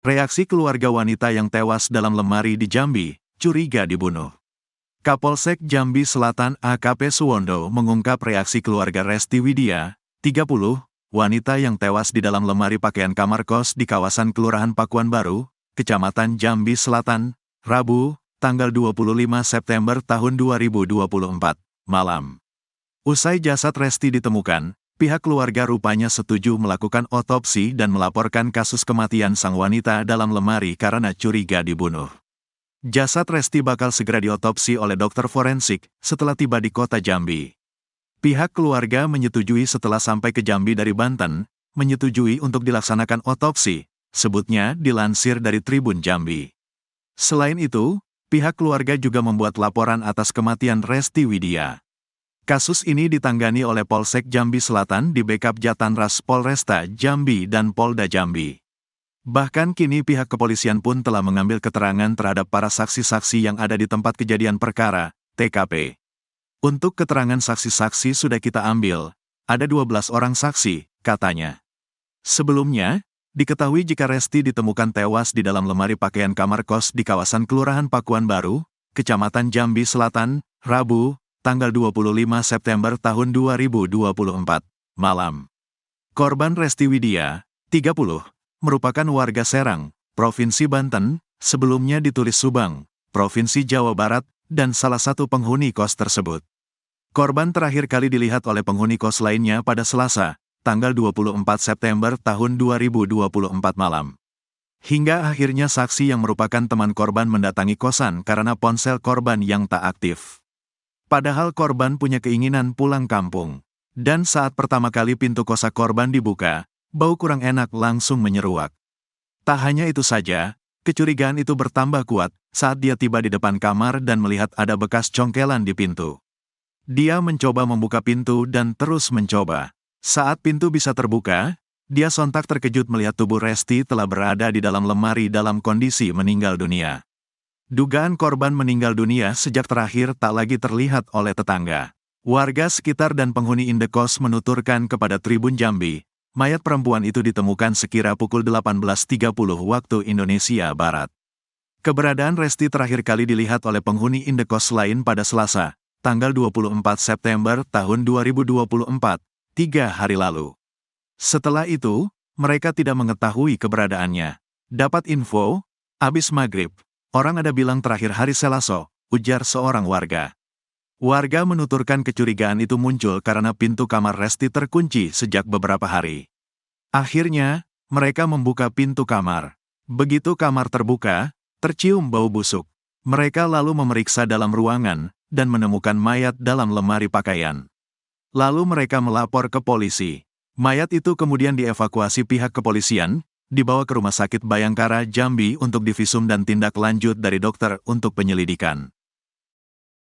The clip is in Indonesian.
Reaksi keluarga wanita yang tewas dalam lemari di Jambi, curiga dibunuh. Kapolsek Jambi Selatan AKP Suwondo mengungkap reaksi keluarga Resti Widya, 30, wanita yang tewas di dalam lemari pakaian kamar kos di kawasan Kelurahan Pakuan Baru, Kecamatan Jambi Selatan, Rabu, tanggal 25 September tahun 2024, malam. Usai jasad Resti ditemukan, pihak keluarga rupanya setuju melakukan otopsi dan melaporkan kasus kematian sang wanita dalam lemari karena curiga dibunuh. Jasad Resti bakal segera diotopsi oleh dokter forensik setelah tiba di kota Jambi. Pihak keluarga menyetujui setelah sampai ke Jambi dari Banten, menyetujui untuk dilaksanakan otopsi, sebutnya dilansir dari Tribun Jambi. Selain itu, pihak keluarga juga membuat laporan atas kematian Resti Widya. Kasus ini ditanggani oleh Polsek Jambi Selatan di backup Jatanras Polresta Jambi dan Polda Jambi. Bahkan kini pihak kepolisian pun telah mengambil keterangan terhadap para saksi-saksi yang ada di tempat kejadian perkara, TKP. Untuk keterangan saksi-saksi sudah kita ambil, ada 12 orang saksi, katanya. Sebelumnya, diketahui jika Resti ditemukan tewas di dalam lemari pakaian kamar kos di kawasan Kelurahan Pakuan Baru, Kecamatan Jambi Selatan, Rabu, tanggal 25 September tahun 2024, malam. Korban Resti Widya, 30, merupakan warga Serang, Provinsi Banten, sebelumnya ditulis Subang, Provinsi Jawa Barat, dan salah satu penghuni kos tersebut. Korban terakhir kali dilihat oleh penghuni kos lainnya pada Selasa, tanggal 24 September tahun 2024 malam. Hingga akhirnya saksi yang merupakan teman korban mendatangi kosan karena ponsel korban yang tak aktif. Padahal korban punya keinginan pulang kampung. Dan saat pertama kali pintu kosan korban dibuka, bau kurang enak langsung menyeruak. Tak hanya itu saja, kecurigaan itu bertambah kuat saat dia tiba di depan kamar dan melihat ada bekas congkelan di pintu. Dia mencoba membuka pintu dan terus mencoba. Saat pintu bisa terbuka, dia sontak terkejut melihat tubuh Resti telah berada di dalam lemari dalam kondisi meninggal dunia. Dugaan korban meninggal dunia sejak terakhir tak lagi terlihat oleh tetangga. Warga sekitar dan penghuni indekos menuturkan kepada Tribun Jambi, mayat perempuan itu ditemukan sekira pukul 18.30 waktu Indonesia Barat. Keberadaan Resti terakhir kali dilihat oleh penghuni indekos lain pada Selasa, tanggal 24 September tahun 2024, 3 hari lalu. Setelah itu, mereka tidak mengetahui keberadaannya. Dapat info, abis maghrib. Orang ada bilang terakhir hari Selasa, ujar seorang warga. Warga menuturkan kecurigaan itu muncul karena pintu kamar Resti terkunci sejak beberapa hari. Akhirnya, mereka membuka pintu kamar. Begitu kamar terbuka, tercium bau busuk. Mereka lalu memeriksa dalam ruangan dan menemukan mayat dalam lemari pakaian. Lalu mereka melapor ke polisi. Mayat itu kemudian dievakuasi pihak kepolisian, dibawa ke Rumah Sakit Bayangkara Jambi untuk divisum dan tindak lanjut dari dokter untuk penyelidikan.